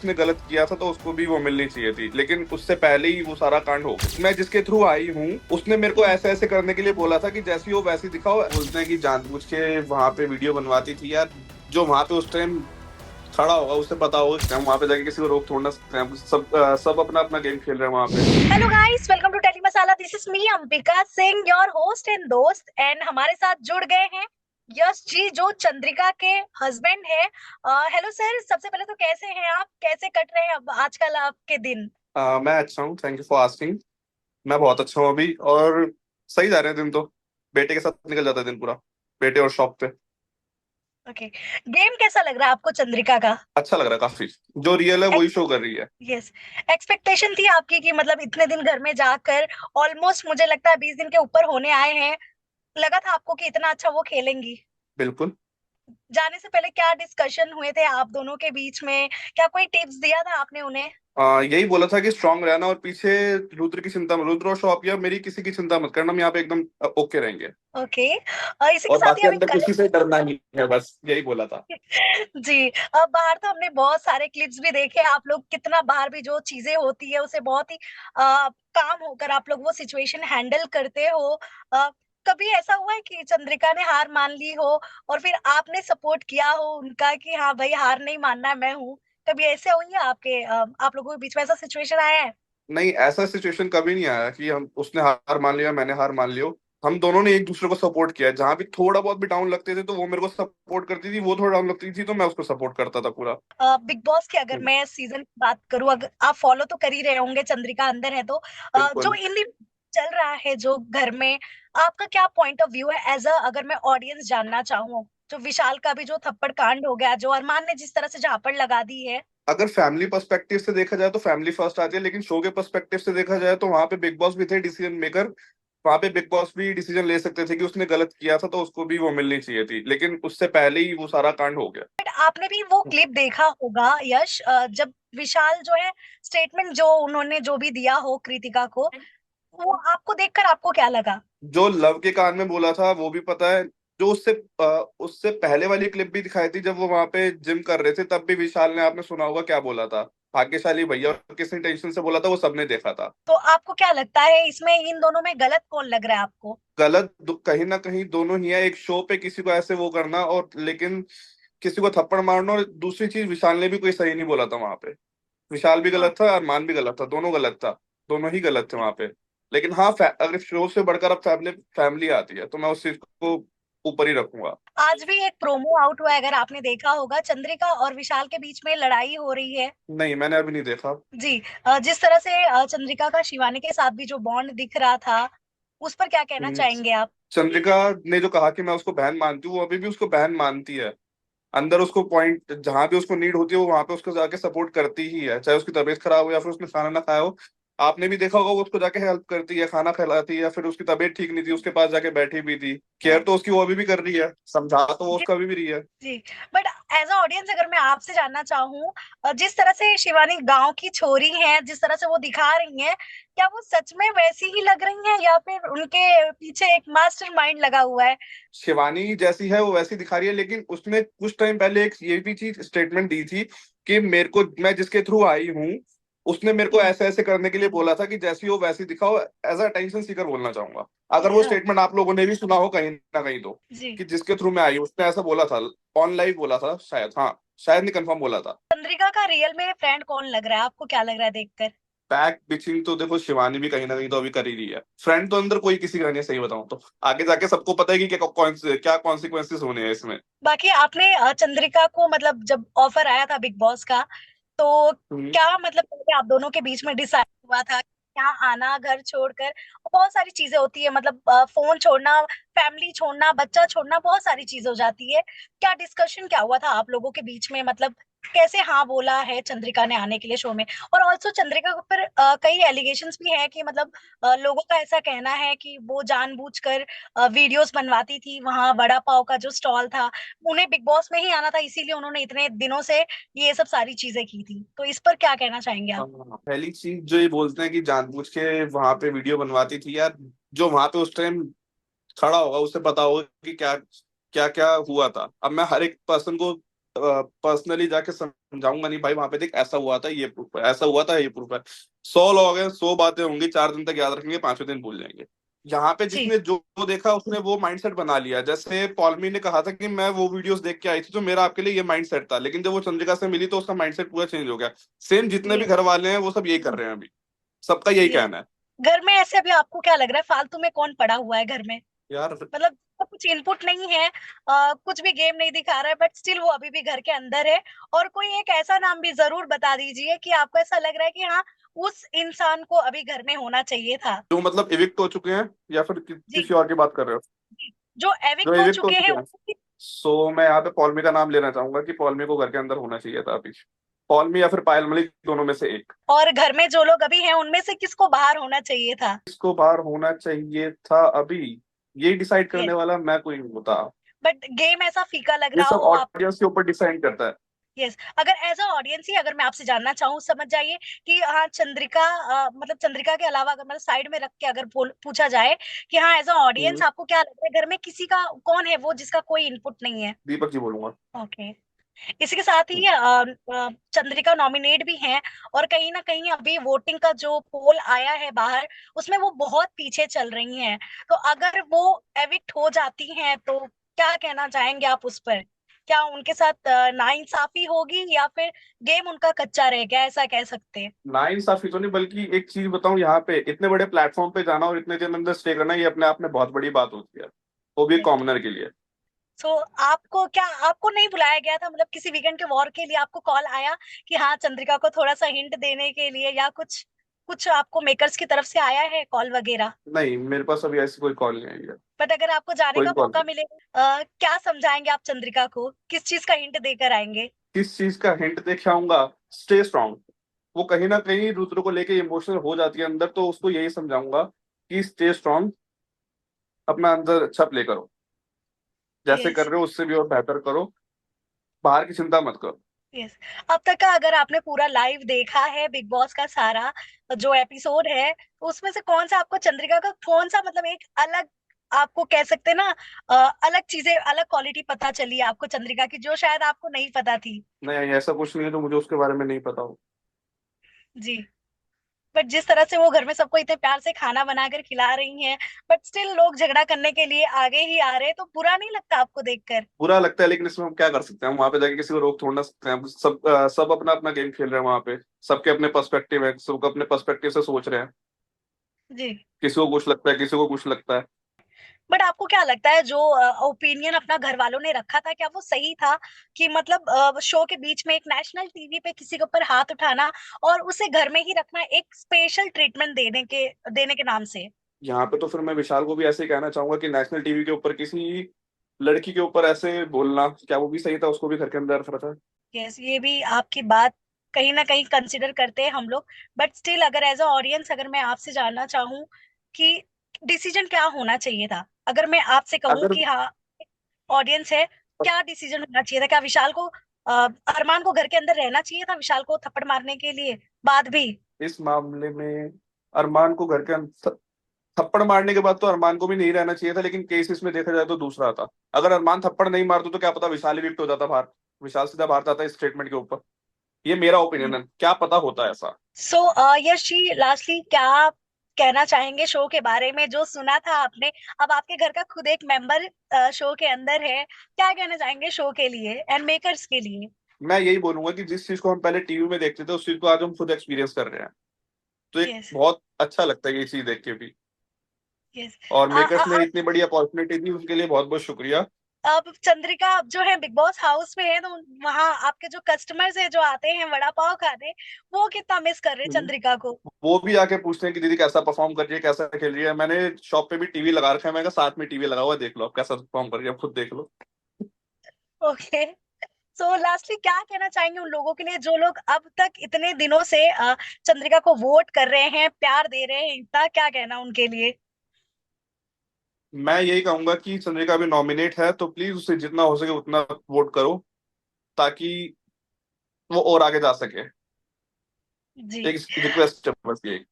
उसने गलत किया था तो उसको भी वो मिलनी चाहिए थी, लेकिन उससे पहले ही वो सारा कांड हो गया। मैं जिसके थ्रू आई हूँ उसने मेरे को ऐसे ऐसे करने के लिए बोला था कि जैसी हो वैसी दिखाओ। बोलते हैं कि जानबूझ के वहां पे वीडियो बनवाती थी यार। जो वहां पे उस टाइम खड़ा होगा उसे पता होगा कि हम वहां पे जाके किसी को रोक थोड़ ना सकते हैं। सब अपना अपना गेम खेल रहे हैं वहां पे। Hello guys, welcome to tele Masala. This is me Ambika Singh, your host and dost. And हमारे साथ जुड़ गए हैं यश जी, जो चंद्रिका के हस्बैंड है। हेलो सर, सबसे पहले तो कैसे हैं आप? कैसे कट रहे हैं अब आजकल आपके दिन? मैं अच्छा हूँ, थैंक यू फॉर आस्किंग। मैं बहुत अच्छा हूँ अभी, और सही जा रहे हैं दिन तो। बेटे के साथ निकल जाता है दिन पूरा, बेटे और शॉप पे। ओके। गेम कैसा लग रहा है आपको चंद्रिका का? अच्छा लग रहा है काफी। जो रियल है वही शो कर रही है। यस। एक्सपेक्टेशन थी आपकी कि मतलब इतने दिन घर में जाकर, ऑलमोस्ट मुझे लगता है 20 दिन के ऊपर होने आए हैं, लगा था आपको कि इतना अच्छा वो खेलेंगी? बिल्कुल। जाने से पहले क्या डिस्कशन हुए थे आप दोनों के बीच में? क्या कोई टिप्स दिया था आपने उन्हें? यही बोला था कि स्ट्रांग रहना, और पीछे रुद्र की चिंता, रुद्र और शॉप या मेरी किसी की चिंता मत करना, हम यहाँ पे एकदम ओके रहेंगे। ओके। इसी के और साथ ही बाकी अभी अंदर कल। किसी से डरना नहीं है, बस यही बोला था। जी। अब बाहर तो हमने बहुत सारे क्लिप्स भी देखे, आप लोग कितना बाहर भी जो चीजें होती है उसे बहुत ही काम होकर आप लोग वो सिचुएशन हैंडल करते हो। अ, कभी ऐसा हुआ है कि चंद्रिका ने हार मान ली हो और फिर आपने सपोर्ट किया हो उनका कि हाँ भाई, हार नहीं मानना, मैं हूँ? कभी ऐसे हुई है आपके आप लोगों के बीच में ऐसा सिचुएशन आया है? नहीं, ऐसा सिचुएशन कभी नहीं आया कि हम उसने हार मान लिया मैंने हार मान लियो। हम दोनों ने एक दूसरे को सपोर्ट किया है। जहां भी थोड़ा बहुत भी डाउन लगते थे तो वो मेरे को सपोर्ट करती थी, वो थोड़ा डाउन लगती थी तो मैं उसको सपोर्ट करता था पूरा। बिग बॉस की अगर मैं सीजन की बात करूं, अगर आप फॉलो तो कर ही रहे होंगे, चंद्रिका अंदर है तो जो बिल्कुल। इन दिन चल रहा है जो घर में, आपका क्या पॉइंट ऑफ व्यू है एज अ, अगर मैं ऑडियंस जानना चाहूँ? जो विशाल का भी जो थप्पड़ कांड हो गया, जो अरमान ने जिस तरह से झापड़ लगा दी है। अगर फैमिली पर्सपेक्टिव से देखा जाए तो फैमिली फर्स्ट आती है, लेकिन शो के पर्सपेक्टिव से देखा जाए तो वहां पे बिग बॉस भी थे डिसीजन मेकर। वहां पे बिग बॉस भी डिसीजन ले सकते थे कि उसने गलत किया था तो उसको भी वो मिलनी चाहिए थी, लेकिन उससे पहले ही वो सारा कांड हो गया। बट आपने भी वो क्लिप देखा होगा यश, जब विशाल जो है, स्टेटमेंट जो उन्होंने जो भी दिया हो कृतिका को, वो आपको देखकर आपको क्या लगा? जो लव के कान में बोला था वो भी पता है। जो उससे पहले वाली क्लिप भी दिखाई थी, जब वो वहां पे जिम कर रहे थे, तब भी विशाल ने, आपने सुना होगा क्या बोला था, भाग्यशाली भैया, और किस इंटेंशन से बोला था वो सबने देखा था। तो आपको क्या लगता है इसमें इन दोनों में गलत कौन लग रहा है आपको? कहीं ना कहीं दोनों ही है। एक शो पे किसी को ऐसे वो करना, और लेकिन किसी को थप्पड़ मारना। और दूसरी चीज, विशाल ने भी कोई सही नहीं बोला था वहां पे। विशाल भी हाँ। गलत था, अरमान भी गलत था, दोनों गलत था। दोनों ही गलत थे वहां पे। लेकिन हाँ, अगर शो से बढ़कर अब फैमिली फैमिली आती है तो मैं उस चीज को ऊपर ही रखूंगा। आज भी एक प्रोमो आउट हुआ है, अगर आपने देखा होगा, चंद्रिका और विशाल के बीच में लड़ाई हो रही है। नहीं, मैंने अभी नहीं देखा। जी। जिस तरह से चंद्रिका का शिवानी के साथ भी जो बॉन्ड दिख रहा था, उस पर क्या कहना हम्म, चाहेंगे आप? चंद्रिका ने जो कहा कि मैं उसको बहन मानती हूँ, वो अभी भी उसको बहन मानती है। अंदर उसको पॉइंट जहां भी उसको नीड होती है वो वहां पे उसको जाके सपोर्ट करती ही है, चाहे उसकी तबीयत खराब हो या फिर उसने खाना ना खाया हो। आपने भी देखा होगा, वो उसको जाके हेल्प करती है, खाना खिलाती है, या फिर उसकी तबीयत ठीक नहीं थी उसके पास जाके बैठी भी थी। केयर तो उसकी वो अभी भी कर रही है, समझा तो वो उसका अभी भी रही है। जी। बट एज अ ऑडियंस अगर मैं आपसे जानना चाहूँ, जिस तरह से शिवानी गांव की छोरी है, जिस तरह से वो दिखा रही हैं, क्या वो सच में वैसी ही लग रही हैं या फिर उनके पीछे एक मास्टरमाइंड लगा हुआ है? शिवानी जैसी है वो वैसी दिखा रही है, लेकिन उसने कुछ टाइम पहले एक ये भी चीज स्टेटमेंट दी थी कि मेरे को, मैं जिसके थ्रू आई हूँ उसने मेरे को हम्म। ऐसे ऐसे करने के लिए बोला था कि जैसी हो वैसी दिखाओ। एज अ अटेंशन सीकर बोलना चाहूंगा। अगर वो Yeah, स्टेटमेंट आप लोगों ने भी सुना हो कहीं ना कहीं तो, जी। कि जिसके थ्रू मैं आई हूँ उसने ऐसा बोला था। ऑन लाइव बोला था शायद, हाँ शायद नहीं, कंफर्म बोला था। चंद्रिका का रियल में फ्रेंड कौन लग रहा है आपको? क्या लग रहा है देखकर? बैक बिचिंग तो देखो, शिवानी भी कहीं ना कहीं तो अभी कर ही रही है। फ्रेंड तो अंदर कोई किसी का नहीं है, सही बताऊं तो। आगे जाके सबको पता है कि क्या कॉन्सिक्वेंसेस होने हैं इसमें। बाकी आपने चंद्रिका को, मतलब जब ऑफर आया था बिग बॉस का, तो हम्म। क्या मतलब पहले आप दोनों के बीच में डिसाइड हुआ था क्या आना घर छोड़कर? बहुत सारी चीजें होती है, मतलब फोन छोड़ना, फैमिली छोड़ना, बच्चा छोड़ना, बहुत सारी चीजें हो जाती है। क्या डिस्कशन क्या हुआ था आप लोगों के बीच में, मतलब कैसे हाँ बोला है चंद्रिका ने आने के लिए शो में? और ऑल्सो चंद्रिका के ऊपर कई एलिगेशंस भी है कि मतलब लोगों का ऐसा कहना है कि वो जानबूझकर वीडियोस बनवाती थी, वहां वड़ा पाव का जो स्टॉल था, उन्हें बिग बॉस में ही आना था, इसीलिए उन्होंने इतने दिनों से ये सब सारी चीजें की थी। तो इस पर क्या कहना चाहेंगे आप? हाँ, पहली चीज जो ये बोलते हैं कि जानबूझ के वहां पे वीडियो बनवाती थी यार। जो वहां पे उस टाइम खड़ा होगा उसे पता होगा कि क्या क्या क्या हुआ था। अब मैं हर एक पर्सन को पर्सनली जाके समझाऊंगा नहीं भाई, वहां पे देख ऐसा हुआ था, ये प्रूफ है, ऐसा हुआ था, ये प्रूफ है। 100 लोग हैं, 100 बातें होंगी, 4 दिन तक याद रखेंगे, 5वें दिन भूल जाएंगे। यहाँ पे जी जिसने जो देखा उसने वो माइंडसेट बना लिया। जैसे पॉलमी ने कहा था कि मैं वो वीडियोस देख के आई थी तो मेरा आपके लिए ये माइंडसेट था, लेकिन जब वो चंद्रिका से मिली तो उसका माइंडसेट पूरा चेंज हो गया। सेम जितने भी ये घर वाले हैं वो सब यही कर रहे हैं अभी, सबका यही ये कहना है। घर में ऐसे अभी आपको क्या लग रहा है, फालतू में कौन पड़ा हुआ है घर में? यार मतलब कुछ इनपुट नहीं है, कुछ भी गेम नहीं दिखा रहा है, बट स्टिल वो अभी भी घर के अंदर है। और कोई एक ऐसा नाम भी जरूर बता दीजिए कि आपको ऐसा लग रहा है कि हाँ, उस इंसान को अभी घर में होना चाहिए था। जो मतलब इविक्ट हो चुके हैं, या फिर जी किसी और की बात कर रहे हो? जी। जो जो एविक्ट हो इविक्ट हो चुके हैं चुके हैं, सो मैं यहाँ पे पॉलमी का नाम लेना चाहूंगा कि पॉलमी को घर के अंदर होना चाहिए था अभी। पॉलमी या फिर पायल मलिक, दोनों में से एक। और घर में जो लोग अभी हैं उनमें से किसको बाहर होना चाहिए था? किसको बाहर होना चाहिए था अभी, ये डिसाइड करने यस। वाला मैं कोई नहीं होता। बट गेम ऐसा फीका लग ये रहा सब हो आप। ऑडियंस के ऊपर डिसाइड करता है। यस। अगर एज अ ऑडियंस ही अगर मैं आपसे जानना चाहूँ, समझ जाइए कि हाँ चंद्रिका, मतलब चंद्रिका के अलावा अगर मतलब साइड में रख के अगर पूछा जाए कि हाँ एज अ ऑडियंस हम्म, आपको क्या लगता है घर में किसी का कौन है वो जिसका कोई इनपुट नहीं है? दीपक जी बोलूंगा। ओके। इसी के साथ ही चंद्रिका नॉमिनेट भी हैं। और कहीं ना कहीं अभी वोटिंग का जो पोल आया है बाहर, उसमें वो बहुत पीछे चल रही हैं। तो अगर वो एविक्ट हो जाती हैं तो क्या कहना चाहेंगे आप उस पर? क्या उनके साथ नाइंसाफी होगी या फिर गेम उनका कच्चा रह गया, ऐसा कह सकते हैं? नाइंसाफी तो नहीं, बल्कि एक चीज बताऊं, यहाँ पे इतने बड़े प्लेटफॉर्म पे जाना और इतने दिन अंदर स्टे करना, ये अपने आप में बहुत बड़ी बात होती है, वो भी कॉमनर के लिए। सो आपको क्या, आपको नहीं बुलाया गया था मतलब किसी वीकेंड के वॉर के लिए आपको कॉल आया कि हाँ चंद्रिका को थोड़ा सा हिंट देने के लिए, या कुछ कुछ आपको मेकर्स की तरफ से आया है कॉल वगैरह? नहीं, मेरे पास अभी ऐसी कोई कॉल नहीं आई है। बट अगर आपको जाने कोई का कॉल मौका नहीं। मिलेगा, क्या समझाएंगे आप चंद्रिका को, किस चीज का हिंट देकर आएंगे? किस चीज का हिंट देके आऊंगा? Stay strong. वो कहीं ना कहीं रुद्र को लेके इमोशनल हो जाती है अंदर, तो उसको यही समझाऊंगा कि स्टे स्ट्रांग, अपना अंदर अच्छा प्ले करो, जैसे कर यस। रहे हो उससे भी और बेहतर करो, बाहर की चिंता मत करो। यस। अब तक का अगर आपने पूरा लाइव देखा है बिग बॉस का सारा जो एपिसोड है, तो उसमें से कौन सा आपको चंद्रिका का कौन सा मतलब एक अलग, आपको कह सकते हैं ना, अलग चीजें, अलग क्वालिटी पता चली आपको चंद्रिका की जो शायद आपको नहीं पता थी? नहीं, ऐसा कुछ नहीं है जो मुझे उसके बारे में नहीं पता हो। जी। बट जिस तरह से वो घर में सबको इतने प्यार से खाना बनाकर खिला रही हैं, बट स्टिल लोग झगड़ा करने के लिए आगे ही आ रहे हैं, तो बुरा नहीं लगता आपको देखकर? बुरा लगता है, लेकिन इसमें हम क्या कर सकते हैं? हम वहां पे जाके किसी को रोक थोड़ ना सकते हैं। सब अपना अपना गेम खेल रहे हैं वहां पे। सबके अपने पर्सपेक्टिव है, सब अपने पर्सपेक्टिव से सोच रहे हैं। जी। किसी को कुछ लगता है, किसी को कुछ लगता है। बट आपको क्या लगता है जो ओपिनियन अपना घर वालों ने रखा था, क्या वो सही था? कि मतलब शो के बीच में एक नेशनल टीवी पे किसी के ऊपर हाथ उठाना और उसे घर में ही रखना एक स्पेशल ट्रीटमेंट देने के नाम से? यहाँ पे तो फिर मैं विशाल को भी ऐसे ही कहना चाहूंगा कि नेशनल टीवी के ऊपर किसी लड़की के ऊपर ऐसे बोलना, क्या वो भी सही था? उसको भी घर के अंदर रखा था। यस, ये भी आपकी बात कहीं ना कहीं कंसिडर करते हैं हम लोग। बट स्टिल अगर एज अ ऑडियंस अगर मैं आपसे जानना चाहूँ कि डिसीजन क्या होना चाहिए था, अगर मैं आपसे कहूँ अगर कि हाँ ऑडियंस है, क्या डिसीजन होना चाहिए था? क्या विशाल को, अरमान को घर के अंदर रहना चाहिए था विशाल को थप्पड़ मारने के लिए बाद भी? इस मामले में अरमान को घर के अंदर थप्पड़ मारने के बाद तो अरमान को भी नहीं रहना चाहिए था, लेकिन केस इसमें देखा जाए तो दूसरा था। अगर अरमान थप्पड़ नहीं मारता तो क्या पता विशाल ही विक्ट हो जाता बाहर, विशाल सीधा बाहर जाता इस स्टेटमेंट के ऊपर। ये मेरा ओपिनियन है, क्या पता होता है ऐसा। सो यश जी, लास्टली क्या कहना चाहेंगे शो के बारे में जो सुना था आपने? अब आपके घर का खुद एक मेंबर शो के अंदर है, क्या कहना चाहेंगे शो के लिए एंड मेकर्स के लिए? मैं यही बोलूंगा कि जिस चीज को हम पहले टीवी में देखते थे उस चीज को आज हम खुद एक्सपीरियंस कर रहे हैं, तो एक यस। बहुत अच्छा लगता है ये चीज देख के भी। यस। और मेकर्स ने इतनी बड़ी अपॉर्चुनिटी दी, उसके लिए बहुत बहुत शुक्रिया। अब चंद्रिका अब जो है बिग बॉस हाउस में है, तो वहां आपके जो कस्टमर्स है जो आते हैं वड़ा पाव खाने, वो कितना मिस कर रहे हैं चंद्रिका को? वो भी आके पूछते हैं कि दीदी कैसा परफॉर्म कर रही है, कैसा खेल रही है। मैंने शॉप पे भी टीवी लगा रखा है, मैं कहा साथ में टीवी लगा हुआ है, देख लो आप कैसा परफॉर्म कर रही है, आप खुद देख लो। ओके। सो लास्टली क्या कहना चाहेंगे उन लोगों के लिए जो लोग अब तक इतने दिनों से चंद्रिका को वोट कर रहे हैं, प्यार दे रहे हैं इतना, क्या कहना उनके लिए? मैं यही कहूंगा कि चंद्रिका भी नॉमिनेट है तो प्लीज उसे जितना हो सके उतना वोट करो, ताकि वो और आगे जा सके। जी। एक रिक्वेस्ट है बस ये।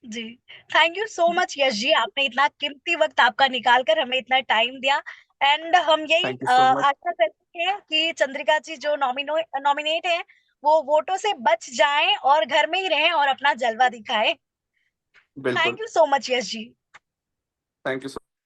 जी। Thank you so much Yash जी, आपने इतना कीमती वक्त आपका निकाल कर हमें इतना टाइम दिया। एंड हम यही थैंक यू सो मच। आशा करते है कि चंद्रिका जी जो नॉमिनेट है वो वोटों से बच जाएं और घर में ही रहें और अपना जलवा दिखाएं। बिल्कुल। Thank you so much Yash ji. Thank you.